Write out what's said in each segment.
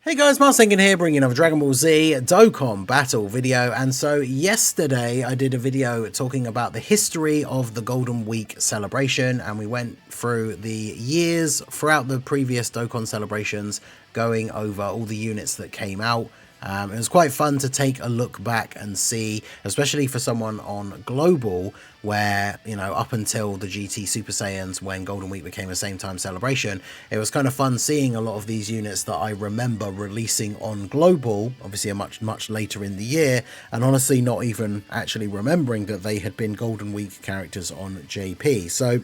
Hey guys, Marsengen here, bringing another Dragon Ball Z Dokkan Battle video. And so yesterday I did a video talking about the history of the Golden Week celebration, and we went through the years throughout the previous Dokkan celebrations, going over all the units that came out. It was quite fun to take a look back and see, especially for someone on Global, where, you know, up until the GT Super Saiyans, when Golden Week became a same time celebration, it was kind of fun seeing a lot of these units that I remember releasing on Global, obviously a much later in the year, and honestly not even actually remembering that they had been Golden Week characters on JP. So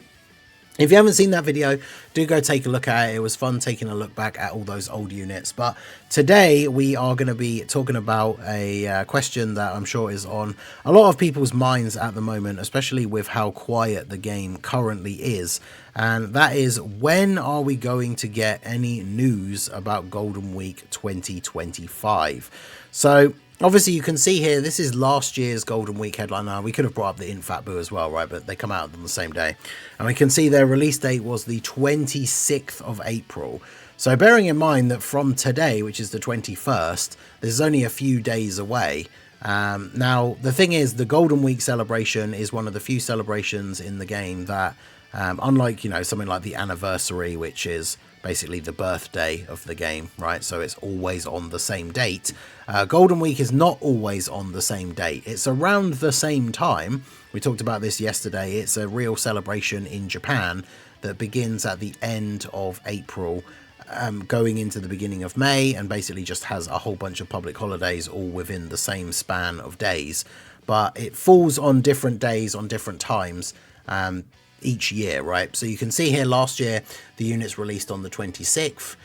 if you haven't seen that video, do go take a look at it. It was fun taking a look back at all those old units. But today we are going to be talking about a question that I'm sure is on a lot of people's minds at the moment, especially with how quiet the game currently is. And that is, when are we going to get any news about Golden Week 2025? So obviously you can see here, this is last year's Golden Week headline. Now, we could have brought up the Infat Boo as well, right? But they come out on the same day. And we can see their release date was the 26th of April. So bearing in mind that from today, which is the 21st, this is only a few days away. Now, the thing is, the Golden Week celebration is one of the few celebrations in the game that, unlike, you know, something like the anniversary, which is basically the birthday of the game, right? So it's always on the same date. Golden Week is not always on the same date. It's around the same time. We talked about this yesterday. It's a real celebration in Japan that begins at the end of April, going into the beginning of May, and basically just has a whole bunch of public holidays all within the same span of days. But it falls on different days on different times each year, right? So you can see here, last year the units released on the 26th.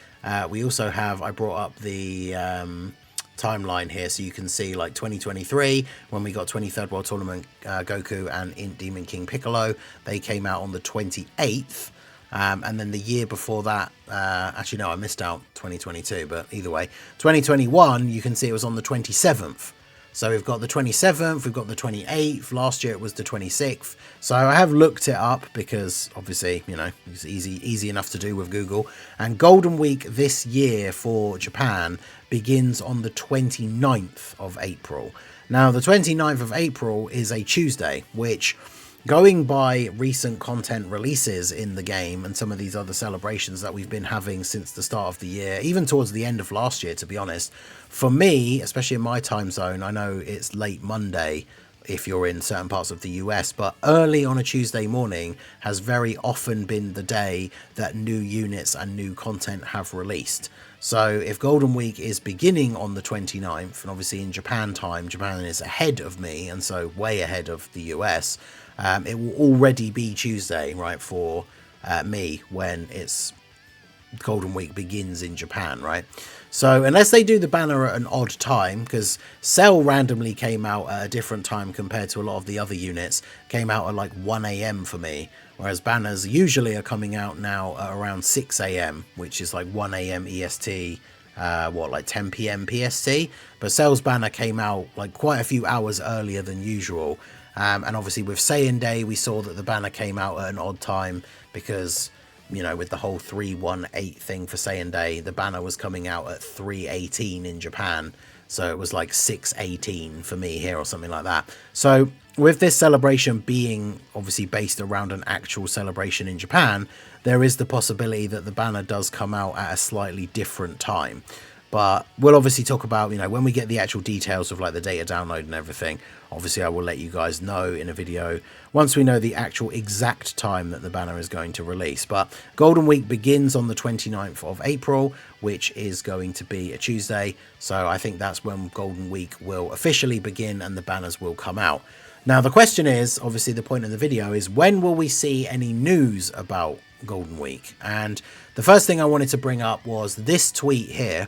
We also have, I brought up the timeline here, so you can see like 2023, when we got 23rd World Tournament Goku and Demon King Piccolo, they came out on the 28th. And then the year before that, actually no, I missed out 2022, but either way, 2021, you can see it was on the 27th. So we've got the 27th, we've got the 28th, last year it was the 26th. So I have looked it up because obviously, you know, it's easy enough to do with Google. And Golden Week this year for Japan begins on the 29th of April. Now, the 29th of April is a Tuesday, which, going by recent content releases in the game and some of these other celebrations that we've been having since the start of the year, even towards the end of last year, to be honest, for me, especially in my time zone, I know it's late Monday if you're in certain parts of the US, but early on a Tuesday morning has very often been the day that new units and new content have released. So if Golden Week is beginning on the 29th, and obviously in Japan time, Japan is ahead of me, and so way ahead of the US, it will already be Tuesday, right, for me when it's Golden Week begins in Japan, right? So unless they do the banner at an odd time, because Cell randomly came out at a different time compared to a lot of the other units, came out at like 1 AM for me, whereas banners usually are coming out now at around 6 AM, which is like 1 AM EST, like 10 PM PST. But Cell's banner came out like quite a few hours earlier than usual. And obviously with Saiyan Day, we saw that the banner came out at an odd time because, you know, with the whole 318 thing for Saiyan Day, the banner was coming out at 318 in Japan. So it was like 618 for me here or something like that. So with this celebration being obviously based around an actual celebration in Japan, there is the possibility that the banner does come out at a slightly different time. But we'll obviously talk about, you know, when we get the actual details of like the data download and everything, obviously I will let you guys know in a video once we know the actual exact time that the banner is going to release. But Golden Week begins on the 29th of April, which is going to be a Tuesday. So I think that's when Golden Week will officially begin and the banners will come out. Now, the question is, obviously the point of the video is, when will we see any news about Golden Week? And the first thing I wanted to bring up was this tweet here.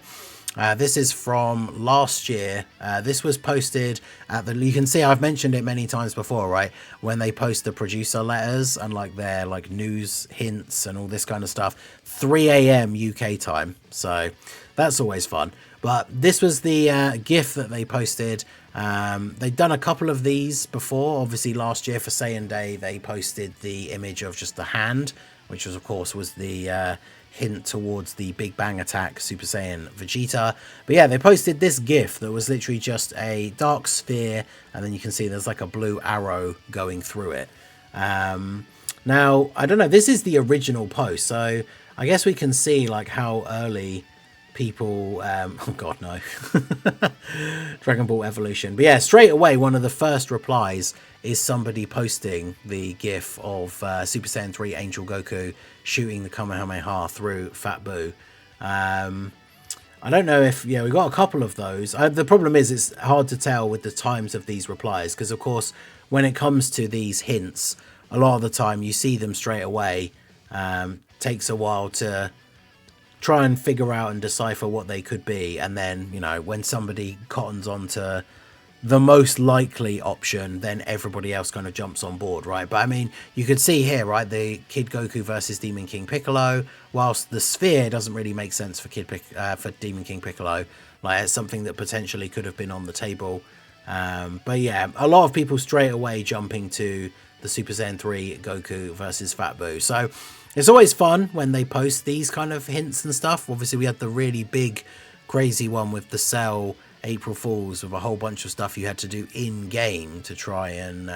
This is from last year. This was posted at the, you can see I've mentioned it many times before, right? When they post the producer letters and like their like news hints and all this kind of stuff, 3 AM UK time. So that's always fun. But this was the GIF that they posted. They'd done a couple of these before. Obviously last year for Saiyan Day, they posted the image of just the hand, which was, of course, was the hint towards the Big Bang Attack Super Saiyan Vegeta. But yeah, they posted this GIF that was literally just a dark sphere, and then you can see there's like a blue arrow going through it. Now, I don't know, this is the original post, so I guess we can see like how early people oh god no Dragon Ball Evolution. But yeah, straight away one of the first replies is somebody posting the gif of Super Saiyan 3 Angel Goku shooting the Kamehameha through Fat Buu. I don't know if, yeah, we got a couple of those. The problem is it's hard to tell with the times of these replies, because of course when it comes to these hints, a lot of the time you see them straight away. Takes a while to try and figure out and decipher what they could be, and then, you know, when somebody cottons onto the most likely option, then everybody else kind of jumps on board, right? But I mean, you could see here, right, the Kid Goku versus Demon King Piccolo, whilst the sphere doesn't really make sense for for Demon King Piccolo, like it's something that potentially could have been on the table. But yeah, a lot of people straight away jumping to the Super Saiyan 3 Goku versus Fat Buu. So it's always fun when they post these kind of hints and stuff. Obviously, we had the really big, crazy one with the Cell April Fools with a whole bunch of stuff you had to do in-game to try and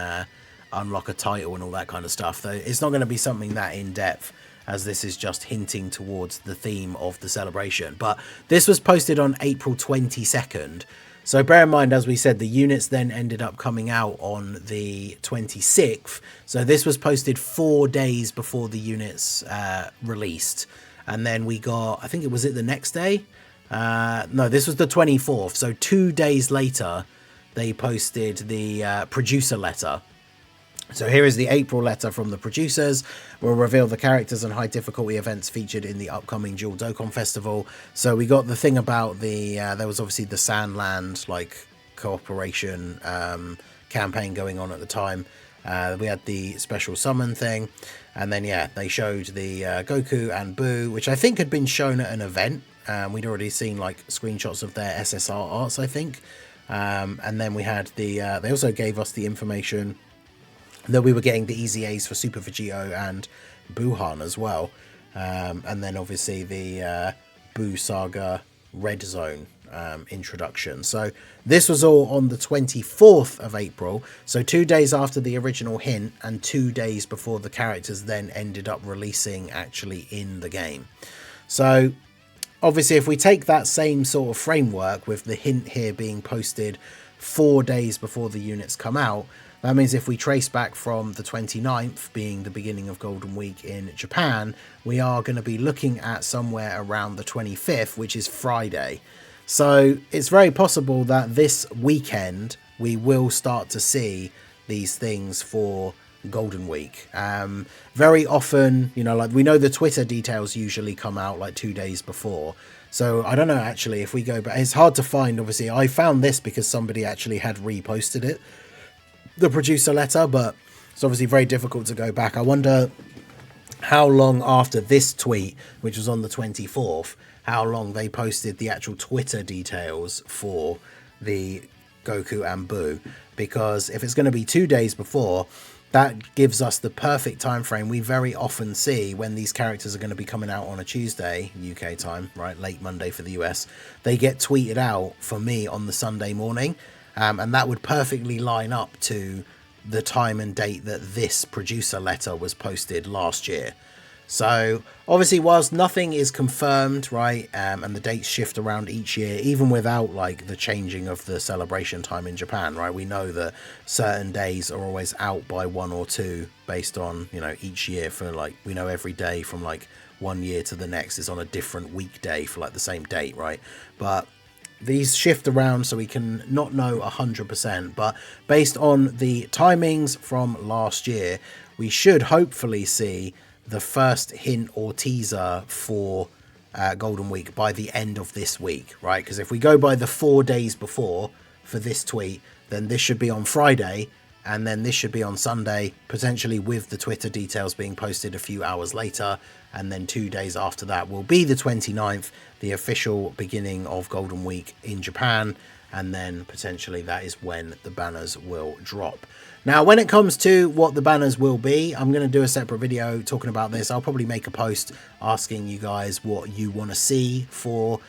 unlock a title and all that kind of stuff. Though it's not going to be something that in-depth, as this is just hinting towards the theme of the celebration. But this was posted on April 22nd. So bear in mind, as we said, the units then ended up coming out on the 26th. So this was posted 4 days before the units released. And then we got, I think it was the next day? No, this was the 24th. So 2 days later, they posted the producer letter. So here is the April letter from the producers. We'll reveal the characters and high difficulty events featured in the upcoming Dual Dokkan Festival. So we got the thing about the, there was obviously the Sandland, like, cooperation campaign going on at the time. We had the special summon thing. And then, yeah, they showed the Goku and Buu, which I think had been shown at an event. We'd already seen, like, screenshots of their SSR arts, I think. And then we had the, they also gave us the information that we were getting the EZAs for Super Vegito and Buuhan as well. And then obviously the Buu Saga Red Zone introduction. So this was all on the 24th of April. So 2 days after the original hint and 2 days before the characters then ended up releasing actually in the game. So obviously if we take that same sort of framework with the hint here being posted 4 days before the units come out, that means if we trace back from the 29th, being the beginning of Golden Week in Japan, we are going to be looking at somewhere around the 25th, which is Friday. So it's very possible that this weekend we will start to see these things for Golden Week. Very often, you know, like we know the Twitter details usually come out like 2 days before. So I don't know actually if we go back. It's hard to find, obviously. I found this because somebody actually had reposted it, the producer letter, but it's obviously very difficult to go back. I wonder how long after this tweet, which was on the 24th, how long they posted the actual Twitter details for the Goku and Buu, because if it's going to be 2 days before, that gives us the perfect time frame we very often see when these characters are going to be coming out on a Tuesday UK time, right, late Monday for the US. They get tweeted out for me on the Sunday morning. And that would perfectly line up to the time and date that this producer letter was posted last year. So obviously, whilst nothing is confirmed, right, and the dates shift around each year, even without like the changing of the celebration time in Japan, right, we know that certain days are always out by 1 or 2 based on, you know, each year. For like, we know every day from like 1 year to the next is on a different weekday for like the same date, right? But these shift around, so we can not know 100%, but based on the timings from last year, we should hopefully see the first hint or teaser for Golden Week by the end of this week, right? Because if we go by the 4 days before for this tweet, then this should be on Friday, and then this should be on Sunday, potentially with the Twitter details being posted a few hours later, and then 2 days after that will be the 29th, the official beginning of Golden Week in Japan, and then potentially that is when the banners will drop. Now, when it comes to what the banners will be, I'm going to do a separate video talking about this. I'll probably make a post asking you guys what you want to see for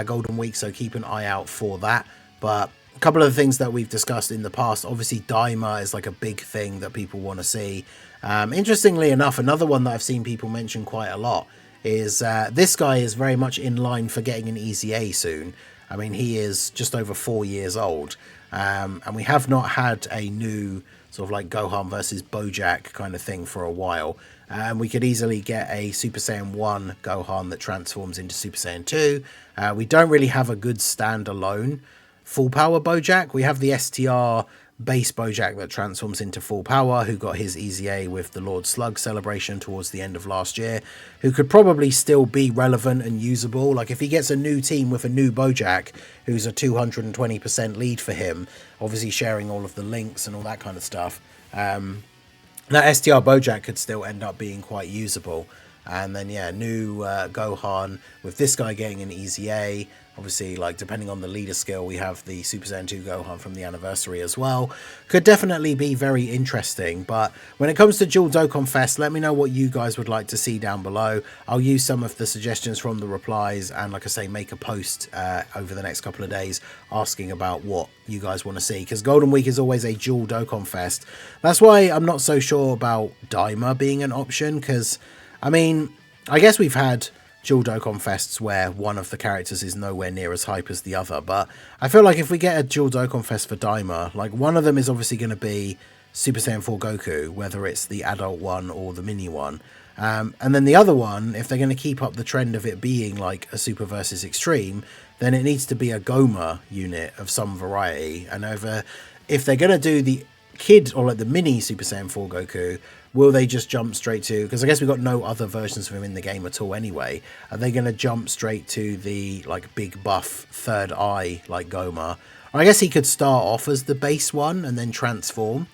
Golden Week, so keep an eye out for that. But a couple of the things that we've discussed in the past, obviously Daima is like a big thing that people want to see. Interestingly enough, another one that I've seen people mention quite a lot is this guy is very much in line for getting an Easy A soon. I mean, he is just over 4 years old, and we have not had a new sort of like Gohan versus Bojack kind of thing for a while. We could easily get a Super Saiyan 1 Gohan that transforms into Super Saiyan 2. We don't really have a good standalone full power Bojack. We have the STR base Bojack that transforms into full power, who got his Easy A with the Lord Slug celebration towards the end of last year, who could probably still be relevant and usable. Like if he gets a new team with a new Bojack, who's a 220% lead for him, obviously sharing all of the links and all that kind of stuff, that STR Bojack could still end up being quite usable. And then, yeah, new Gohan with this guy getting an Easy A. Obviously, like, depending on the leader skill, we have the Super Saiyan 2 Gohan from the anniversary as well. Could definitely be very interesting. But when it comes to Dual Dokkan Fest, let me know what you guys would like to see down below. I'll use some of the suggestions from the replies and, like I say, make a post over the next couple of days asking about what you guys want to see. Because Golden Week is always a Dual Dokkan Fest. That's why I'm not so sure about Daima being an option. Because, I mean, I guess we've had Dual Dokkan Fests where one of the characters is nowhere near as hype as the other, but I feel like if we get a Dual Dokkan Fest for Daima, like one of them is obviously going to be Super Saiyan 4 Goku, whether it's the adult one or the mini one, and then the other one, if they're going to keep up the trend of it being like a Super versus Extreme, then it needs to be a Goma unit of some variety. And if they're going to do the kid or like the mini Super Saiyan 4 Goku, will they just jump straight to, because I guess we've got no other versions of him in the game at all anyway, are they going to jump straight to the like big buff third eye like Goma? Or I guess he could start off as the base one and then transform,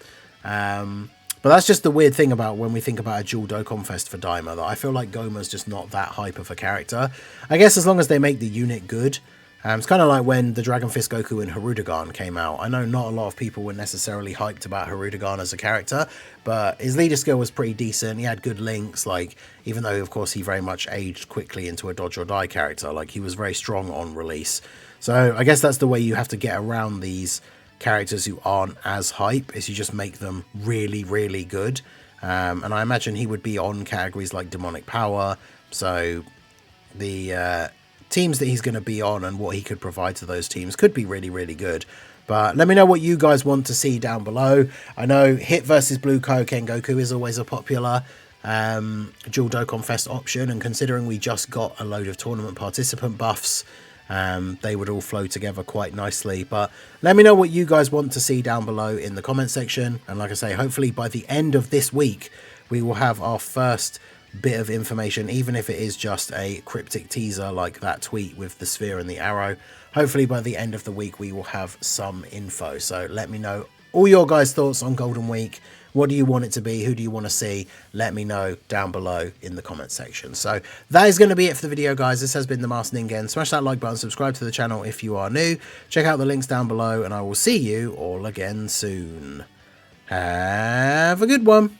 but that's just the weird thing about when we think about a Dual Dokkan Fest for Daima, that I feel like Goma's just not that hype of a character. I guess as long as they make the unit good. It's kind of like when the Dragon Fist Goku and Hirudegarn came out. I know not a lot of people were necessarily hyped about Hirudegarn as a character, but his leader skill was pretty decent. He had good links, like, even though, of course, he very much aged quickly into a dodge or die character, like, he was very strong on release. So I guess that's the way you have to get around these characters who aren't as hype, is you just make them really, really good. And I imagine he would be on categories like Demonic Power, so the teams that he's going to be on and what he could provide to those teams could be really, really good. But let me know what you guys want to see down below. I know Hit versus Blue Kaioken Goku is always a popular Dual Dokkan Fest option, and considering we just got a load of tournament participant buffs, they would all flow together quite nicely. But let me know what you guys want to see down below in the comment section, and like I say, hopefully by the end of this week we will have our first bit of information, even if it is just a cryptic teaser like that tweet with the sphere and the arrow. Hopefully by the end of the week we will have some info. So let me know all your guys' thoughts on Golden Week. What do you want it to be? Who do you want to see? Let me know down below in the comment section. So that is going to be it for the video, guys. This has been the Master Ningen. Smash that like button, subscribe to the channel if you are new. Check out the links down below, and I will see you all again soon. Have a good one.